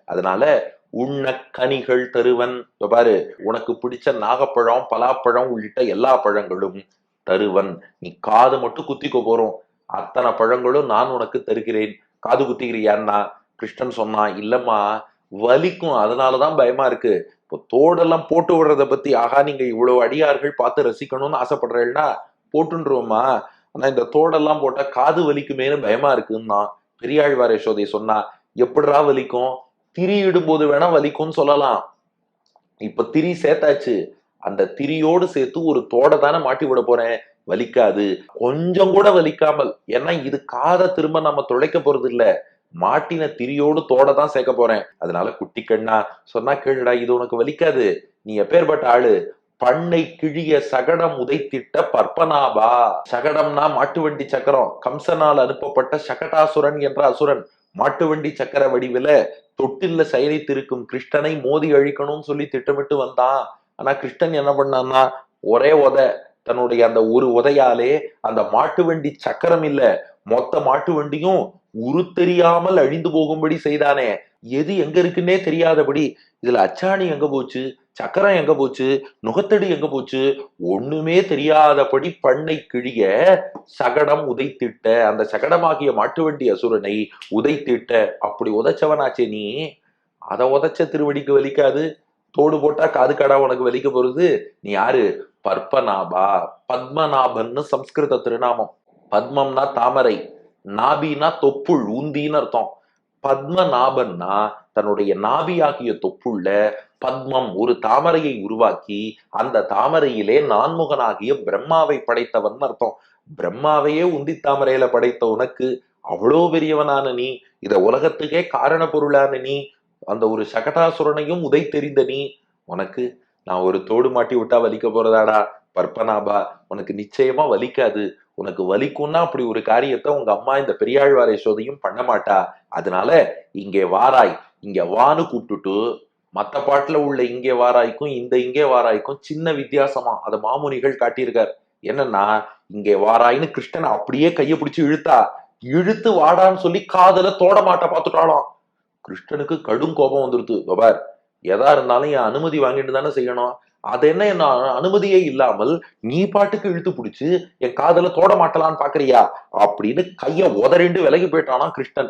அதனால உண்ண கனிகள் தருவன். பாரு, உனக்கு பிடிச்ச நாகப்பழம், பலாப்பழம் உள்ளிட்ட எல்லா பழங்களும் தருவன். நீ காது மட்டும் குத்திக்க போறோம், அத்தனை பழங்களும் நான் உனக்கு தருகிறேன். காது குத்திக்கிறியான்னா கிருஷ்ணன் சொன்னான், இல்லம்மா வலிக்கும், அதனாலதான் பயமா இருக்கு. இப்போ தோடெல்லாம் போட்டு விடுறத பத்தி, ஆகா நீங்க இவ்வளவு அடியார்கள் பார்த்து ரசிக்கணும்னு ஆசைப்படுறேன்னா போட்டுருவோமா, ஆனா இந்த தோடெல்லாம் போட்டா காது வலிக்குமேனு பயமா இருக்குன்னா பெரியாழ்வார் யசோதை சொன்னா, எப்படிரா வலிக்கும், திரி இடும்போது வேணா வலிக்கும்னு சொல்லலாம். இப்ப திரி சேர்த்தாச்சு, அந்த திரியோடு சேர்த்து ஒரு தோடை தானே மாட்டி விட போறேன், வலிக்காது, கொஞ்சம் கூட வலிக்காமல். ஏன்னா இது காதை திரும்ப நம்ம துளைக்க போறது இல்ல, மாட்டின திரியோடு தோட தான் சேர்க்க போறேன். அதனால குட்டி கண்ணா சொன்னா கேளுடா, இது உனக்கு வலிக்காது. நீ எப்பேற்பட்ட ஆளு, பண்ணை கிழிய சகடம் உதைத்திட்ட பற்பனாபா. சகடம்னா மாட்டு வண்டி சக்கரம். கம்சனால் அனுப்பப்பட்ட சகடாசுரன் என்ற அசுரன் மாட்டு வண்டி சக்கர வடிவில தொட்டில்ல சயனித்திருக்கும் கிருஷ்ணனை மோதி அழிக்கணும்னு சொல்லி திட்டமிட்டு வந்தான். ஆனா கிருஷ்ணன் என்ன பண்ணான்னா, ஒரே உத, தன்னுடைய அந்த ஒரு உதையாலே அந்த மாட்டு வண்டி சக்கரம் இல்ல, மொத்த மாட்டு வண்டியும் உரு தெரியாமல் அழிந்து போகும்படி செய்தானே. எது எங்க இருக்குன்னே தெரியாதபடி, இதுல அச்சாணி எங்க போச்சு, சக்கரம் எங்க போச்சு, நுகத்தடி எங்க போச்சு, ஒண்ணுமே தெரியாதபடி பண்ணை கிழிய சகடம் உதைத்திட்ட, அந்த சகடமாகிய மாட்டு வண்டி அசுரனை உதைத்திட்ட. அப்படி உதைச்சவனாச்சே நீ, அதை உதைச்ச திருவடிக்கு வலிக்காது, தோடு போட்டா காது காடா உனக்கு வலிக்க போறது. நீ யாரு, பற்பநாபா. பத்மநாபன்னு சம்ஸ்கிருத திருநாமம். பத்மம்னா தாமரை, நாபினா தொப்புள் ஊந்தின்னு அர்த்தம். பத்மநாபன்னா தன்னுடைய நாபியாகிய தொப்புள்ள பத்மம் ஒரு தாமரையை உருவாக்கி அந்த தாமரையிலே நான்முகனாகிய பிரம்மாவை படைத்தவன் அர்த்தம். பிரம்மாவையே உந்தி தாமரையில படைத்த உனக்கு, அவ்வளோ பெரியவனான நீ, இத உலகத்துக்கே காரண பொருளான நீ, அந்த ஒரு சகடாசுரனையும் உதை தெரிந்த நீ, உனக்கு நான் ஒரு தோடு மாட்டி விட்டா வலிக்க போறதாடா பற்பனாபா, உனக்கு நிச்சயமா வலிக்காது. உனக்கு வலிக்கும்னா அப்படி ஒரு காரியத்தை உங்க அம்மா இந்த பெரியாழ்வார் யசோதையும் பண்ண மாட்டா. அதனால இங்கே வாராய், இங்க வான்னு கூப்பிட்டுட்டு, மத்த பாட்டுல உள்ள இங்கே வாராய்க்கும் இந்த இங்கே வாராய்க்கும் சின்ன வித்தியாசமா அத மாமுனிகள் காட்டியிருக்கார். என்னன்னா, இங்கே வாராய்னு கிருஷ்ணன் அப்படியே கைய பிடிச்சு இழுத்தா, இழுத்து வாடான்னு சொல்லி காதல தோட மாட்ட பார்த்துட்டாலாம். கிருஷ்ணனுக்கு கடும் கோபம் வந்துருது. பார், எதா இருந்தாலும் என் அனுமதி வாங்கிட்டு தானே செய்யணும், அது என்ன என்ன அனுமதியே இல்லாமல் நீ பாட்டுக்கு இழுத்து பிடிச்சு என் காதல தோட மாட்டலான்னு பாக்குறியா அப்படின்னு கைய உதறிண்டு விலகி போயிட்டானா கிருஷ்ணன்.